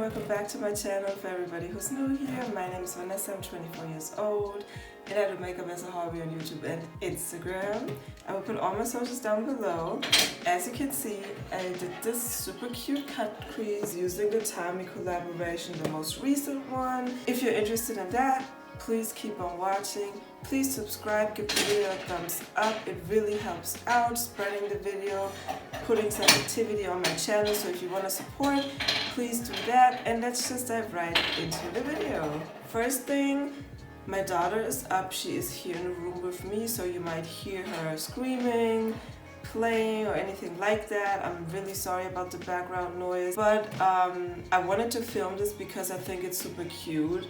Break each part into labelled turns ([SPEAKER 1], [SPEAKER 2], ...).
[SPEAKER 1] welcome back to my channel. For everybody who's new here, my name is Vanessa, I'm 24 years old and I do makeup as a hobby on YouTube and Instagram. I will put all my socials down below. As you can see, I did this super cute cut crease using the Tammi collaboration, the most recent one. If you're interested in that, please keep on watching. Please subscribe, give the video a thumbs up. It really helps out spreading the video, putting some activity on my channel. So if you want to support, please do that. And let's just dive right into the video. First thing, my daughter is up. She is here in the room with me, so you might hear her screaming, playing, or anything like that. I'm really sorry about the background noise, but I wanted to film this because I think it's super cute.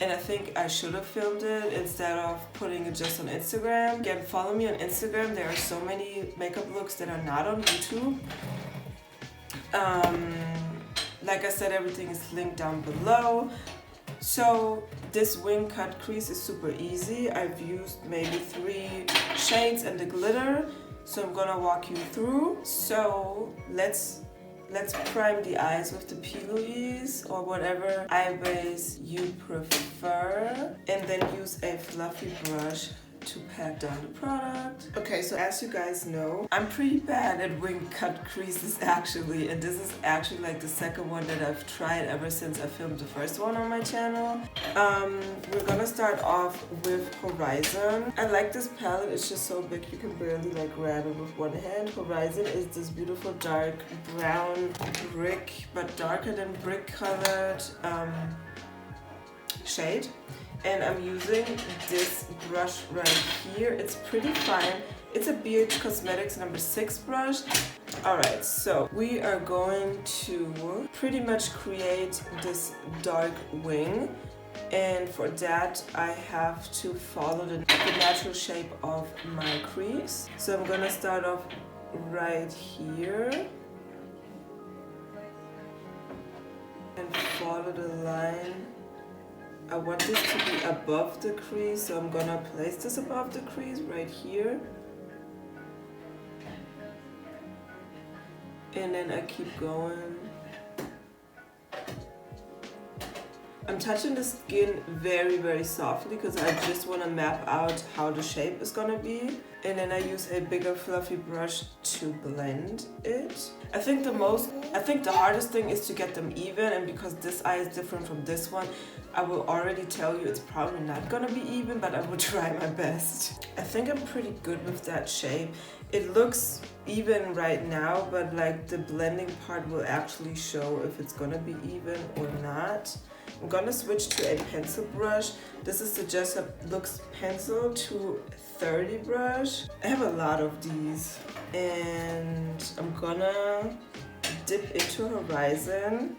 [SPEAKER 1] And I think I should have filmed it instead of putting it just on Instagram. Again, follow me on Instagram. There are so many makeup looks that are not on YouTube. Like I said, everything is linked down below. So this wing cut crease is super easy. I've used maybe 3 shades and the glitter. So I'm gonna walk you through. So let's prime the eyes with the P. Louise or whatever eye base you prefer, and then use a fluffy brush to pat down the product. Okay, so as you guys know, I'm pretty bad at wing cut creases actually, and this is actually like the second one that I've tried ever since I filmed the first one on my channel. We're gonna start off with Horizon. I like this palette, it's just so big you can barely like grab it with one hand. Horizon is this beautiful dark brown brick, but darker than brick colored shade. And I'm using this brush right here. It's pretty fine. It's a BH Cosmetics number 6 brush. Alright, so we are going to pretty much create this dark wing. And for that, I have to follow the natural shape of my crease. So I'm gonna start off right here. And follow the line. I want this to be above the crease, so I'm gonna place this above the crease right here. And then I keep going. I'm touching the skin very, very softly because I just want to map out how the shape is gonna be. And then I use a bigger fluffy brush to blend it. I think the hardest thing is to get them even, and because this eye is different from this one, I will already tell you it's probably not gonna be even, but I will try my best. I think I'm pretty good with that shape. It looks even right now, but like the blending part will actually show if it's gonna be even or not. I'm gonna switch to a pencil brush. This is the Just Looks Pencil 230 brush. I have a lot of these, and I'm gonna dip into Horizon.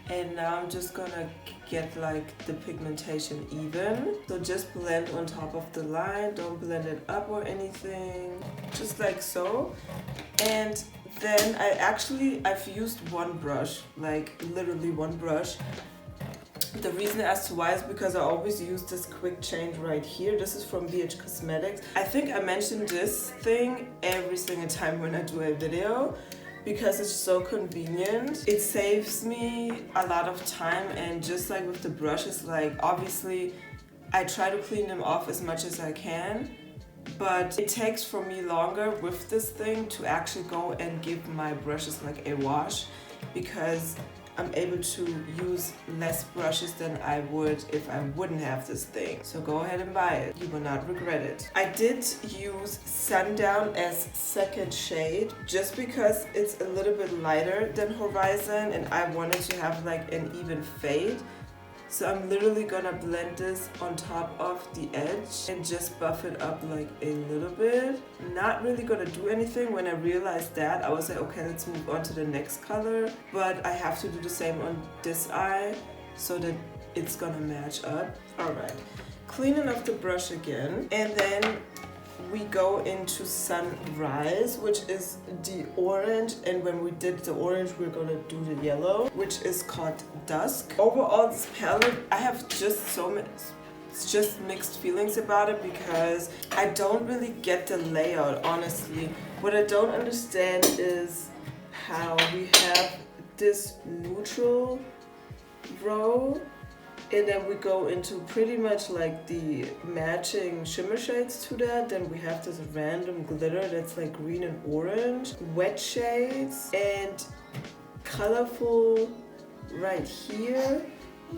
[SPEAKER 1] And now I'm just gonna get like the pigmentation even. So just blend on top of the line, don't blend it up or anything, just like so. And then I've used one brush, like literally one brush. The reason as to why is because I always use this quick change right here. This is from BH Cosmetics. I think I mentioned this thing every single time when I do a video, because it's so convenient. It saves me a lot of time, and just like with the brushes, like obviously I try to clean them off as much as I can, but it takes for me longer with this thing to actually go and give my brushes like a wash, because I'm able to use less brushes than I would if I wouldn't have this thing. So go ahead and buy it. You will not regret it. I did use Sundown as second shade just because it's a little bit lighter than Horizon and I wanted to have like an even fade. So I'm literally gonna blend this on top of the edge and just buff it up like a little bit. Not really gonna do anything. When I realized that, I was like, okay, let's move on to the next color. But I have to do the same on this eye so that it's gonna match up. Alright, cleaning up the brush again. And then we go into Sunrise, which is the orange, and when we did the orange we're gonna do the yellow, which is called Dusk. Overall, this palette, I have just mixed feelings about it because I don't really get the layout, honestly. What I don't understand is how we have this neutral row, and then we go into pretty much like the matching shimmer shades to that. Then we have this random glitter that's like green and orange, wet shades, and colorful right here.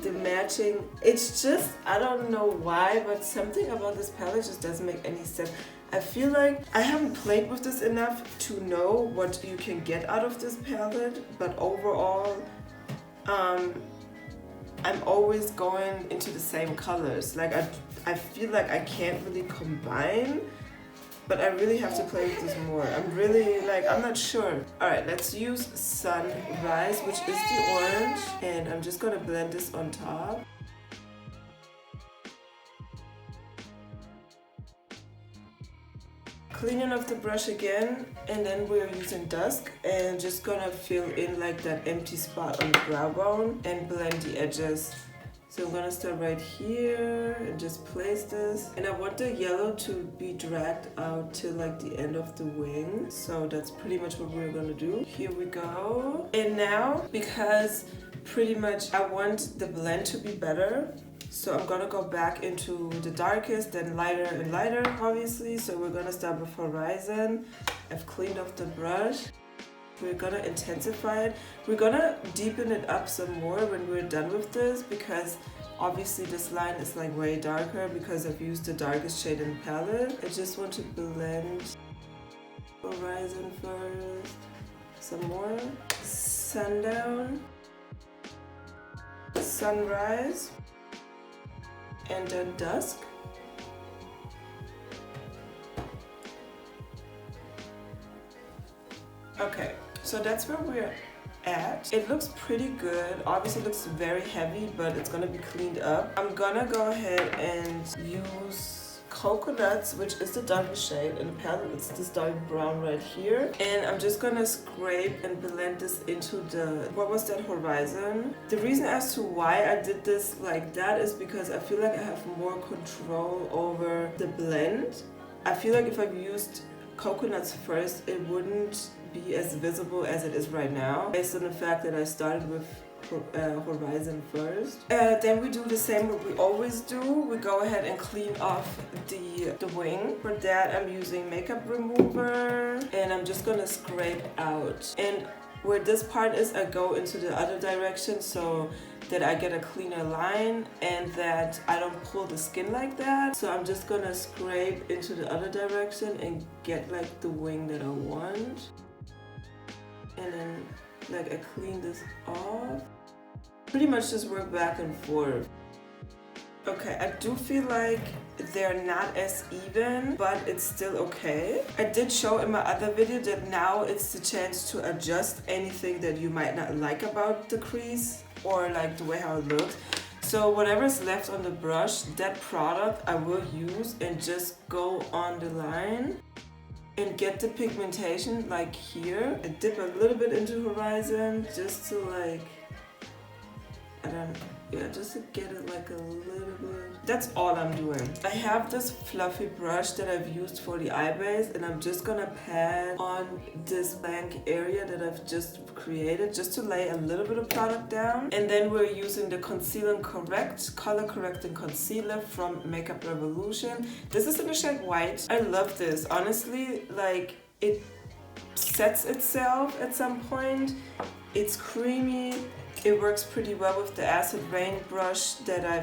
[SPEAKER 1] The matching, it's just, I don't know why, but something about this palette just doesn't make any sense. I feel like I haven't played with this enough to know what you can get out of this palette, but overall I'm always going into the same colors. Like I feel like I can't really combine, but I really have to play with this more. I'm really like, I'm not sure. Alright, let's use Sunrise, which is the orange, and I'm just gonna blend this on top. Cleaning off the brush again, and then we're using Dusk and just gonna fill in like that empty spot on the brow bone and blend the edges. So I'm gonna start right here and just place this. And I want the yellow to be dragged out till like the end of the wing. So that's pretty much what we're gonna do. Here we go. And now, because pretty much I want the blend to be better, so I'm gonna go back into the darkest, then lighter and lighter, obviously. So we're gonna start with Horizon. I've cleaned off the brush. We're gonna intensify it. We're gonna deepen it up some more when we're done with this, because obviously this line is like way darker because I've used the darkest shade in the palette. I just want to blend Horizon first. Some more. Sundown. Sunrise. And then Dusk. Okay, so that's where we're at. It looks pretty good. Obviously it looks very heavy, but it's gonna be cleaned up. I'm gonna go ahead and use Coconuts, which is the darkest shade in the palette. It's this dark brown right here. And I'm just gonna scrape and blend this into the, what was that, Horizon? The reason as to why I did this like that is because I feel like I have more control over the blend. I feel like if I've used Coconuts first, it wouldn't be as visible as it is right now, based on the fact that I started with Horizon first. Then we do the same what we always do. We go ahead and clean off the wing. For that I'm using makeup remover, and I'm just gonna scrape out. And where this part is, I go into the other direction so that I get a cleaner line and that I don't pull the skin like that. So I'm just gonna scrape into the other direction and get like the wing that I want. And then like I clean this off. Pretty much just work back and forth. Okay, I do feel like they're not as even, but it's still okay. I did show in my other video that now it's the chance to adjust anything that you might not like about the crease or like the way how it looks. So whatever's left on the brush, that product I will use and just go on the line and get the pigmentation like here. I dip a little bit into Horizon just to like, just to get it like a little bit. That's all I'm doing. I have this fluffy brush that I've used for the eye base, and I'm just gonna pat on this blank area that I've just created just to lay a little bit of product down. And then we're using the Conceal and Correct Color Correcting Concealer from Makeup Revolution. This is in the shade White. I love this. Honestly, like it sets itself at some point. It's creamy. It works pretty well with the Acid Rain brush that I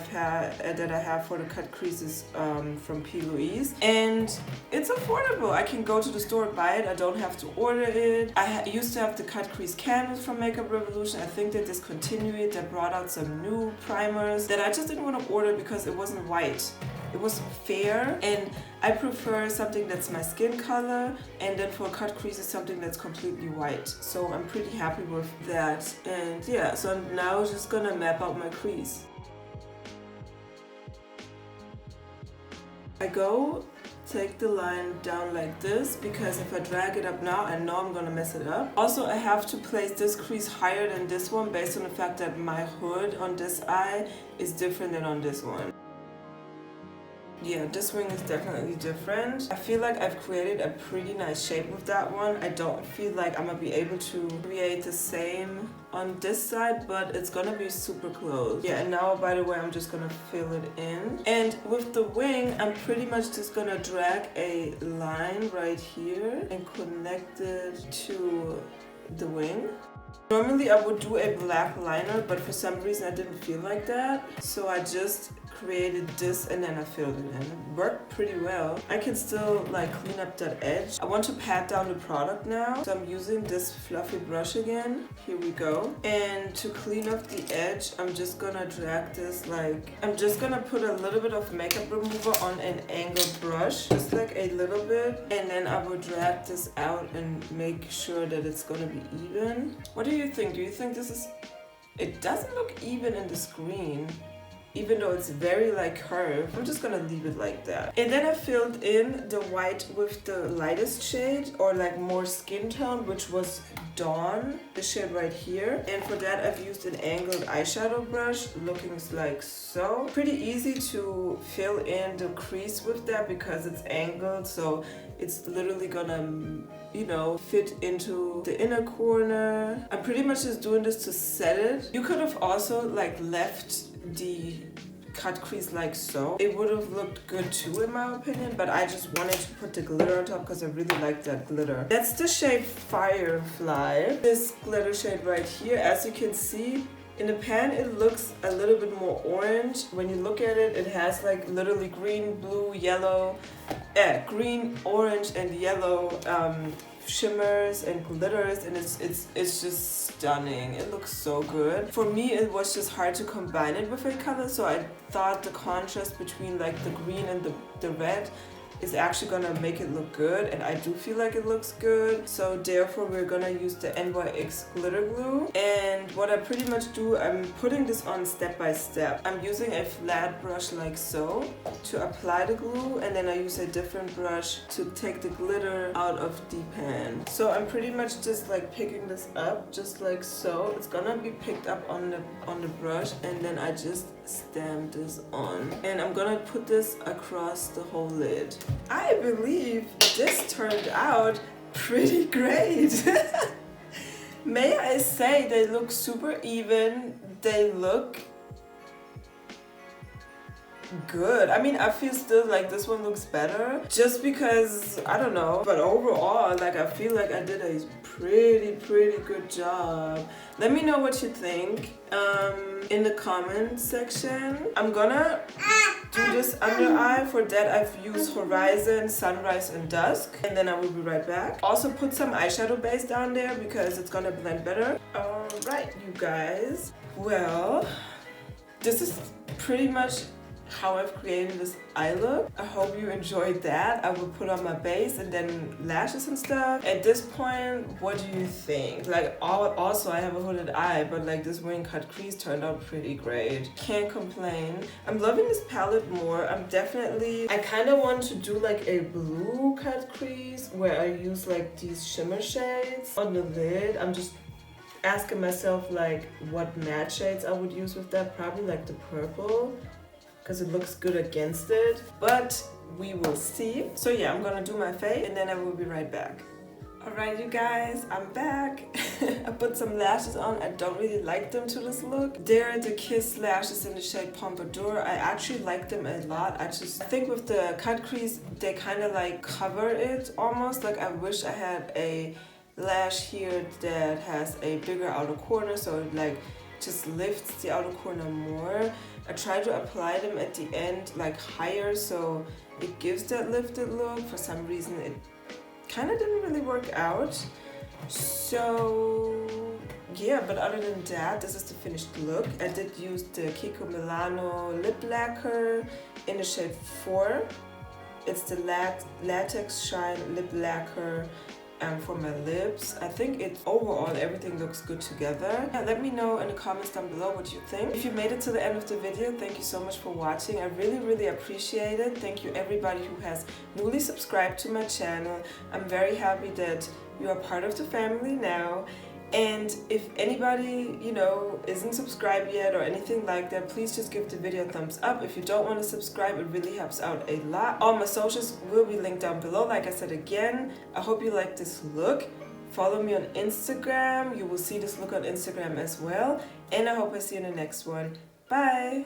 [SPEAKER 1] have for the cut creases from P. Louise, and it's affordable. I can go to the store and buy it. I don't have to order it. I used to have the cut crease canvas from Makeup Revolution. I think they discontinued it. They brought out some new primers that I just didn't want to order because it wasn't white. It was fair, and I prefer something that's my skin color, and then for cut creases something that's completely white. So I'm pretty happy with that. And yeah, so I'm now just gonna map out my crease. I go take the line down like this because if I drag it up now, I know I'm gonna mess it up. Also, I have to place this crease higher than this one based on the fact that my hood on this eye is different than on this one. Yeah, this wing is definitely different. I feel like I've created a pretty nice shape with that one. I don't feel like I'm gonna be able to create the same on this side, but it's gonna be super close. Yeah, and now, by the way, I'm just gonna fill it in. And with the wing, I'm pretty much just gonna drag a line right here and connect it to the wing. Normally I would do a black liner, but for some reason I didn't feel like that. So I just created this and then I filled it in. It worked pretty well. I can still like clean up that edge. I want to pat down the product now. So I'm using this fluffy brush again. Here we go. And to clean up the edge, I'm just gonna drag this I'm just gonna put a little bit of makeup remover on an angled brush. Just like a little bit. And then I will drag this out and make sure that it's gonna be even. What do you think? Do you think this is... It doesn't look even in the screen, even though it's very like curved. I'm just gonna leave it like that. And then I filled in the white with the lightest shade, or like more skin tone, which was Dawn, the shade right here. And for that I've used an angled eyeshadow brush, looking like so. Pretty easy to fill in the crease with that because it's angled, so it's literally gonna, you know, fit into the inner corner. I'm pretty much just doing this to set it. You could have also like left the cut crease like so. It would have looked good too in my opinion, but I just wanted to put the glitter on top because I really like that glitter. That's the shade Firefly. This glitter shade right here, as you can see, in the pan it looks a little bit more orange. When you look at it, it has like literally green, blue, yellow, green, orange and yellow shimmers and glitters, and it's just stunning. It looks so good. For me it was just hard to combine it with a color, so I thought the contrast between like the green and the red is actually gonna make it look good, and I do feel like it looks good. So therefore we're gonna use the NYX glitter glue. And what I pretty much do, I'm putting this on step by step. I'm using a flat brush like so to apply the glue, and then I use a different brush to take the glitter out of the pan. So I'm pretty much just like picking this up just like so. It's gonna be picked up on the brush, and then I just stamp this on, and I'm gonna put this across the whole lid. I believe this turned out pretty great. May I say, they look super even. They look good. I mean, I feel still like this one looks better just because, I don't know, but overall, like, I feel like I did a pretty good job. Let me know what you think in the comment section. I'm gonna do this under eye. For that I've used Horizon, Sunrise and Dusk, and then I will be right back. Also put some eyeshadow base down there because it's gonna blend better. Alright, you guys, well, this is pretty much how I've created this eye look. I hope you enjoyed that. I will put on my base and then lashes and stuff. At this point, what do you think? Like, also I have a hooded eye, but like this wing cut crease turned out pretty great. Can't complain. I'm loving this palette more. I kind of want to do like a blue cut crease where I use like these shimmer shades on the lid. I'm just asking myself like what matte shades I would use with that. Probably like the purple, because it looks good against it, but we will see. So yeah, I'm gonna do my face and then I will be right back. Alright you guys, I'm back. I put some lashes on. I don't really like them to this look. They're the Kiss lashes in the shade Pompadour. I actually like them a lot. I think with the cut crease, they kind of like cover it almost. Like I wish I had a lash here that has a bigger outer corner, so it like just lifts the outer corner more. I try to apply them at the end like higher so it gives that lifted look. For some reason it kind of didn't really work out. So yeah, but other than that, this is the finished look. I did use the Kiko Milano lip lacquer in the shade 4. It's the Latex Shine lip lacquer for my lips. I think overall everything looks good together. Yeah, let me know in the comments down below what you think. If you made it to the end of the video, thank you so much for watching. I really appreciate it. Thank you everybody who has newly subscribed to my channel. I'm very happy that you are part of the family now. And if anybody, you know, isn't subscribed yet or anything like that, please just give the video a thumbs up. If you don't want to subscribe, it really helps out a lot. All my socials will be linked down below. Like I said again, I hope you like this look. Follow me on Instagram. You will see this look on Instagram as well. And I hope I see you in the next one. Bye!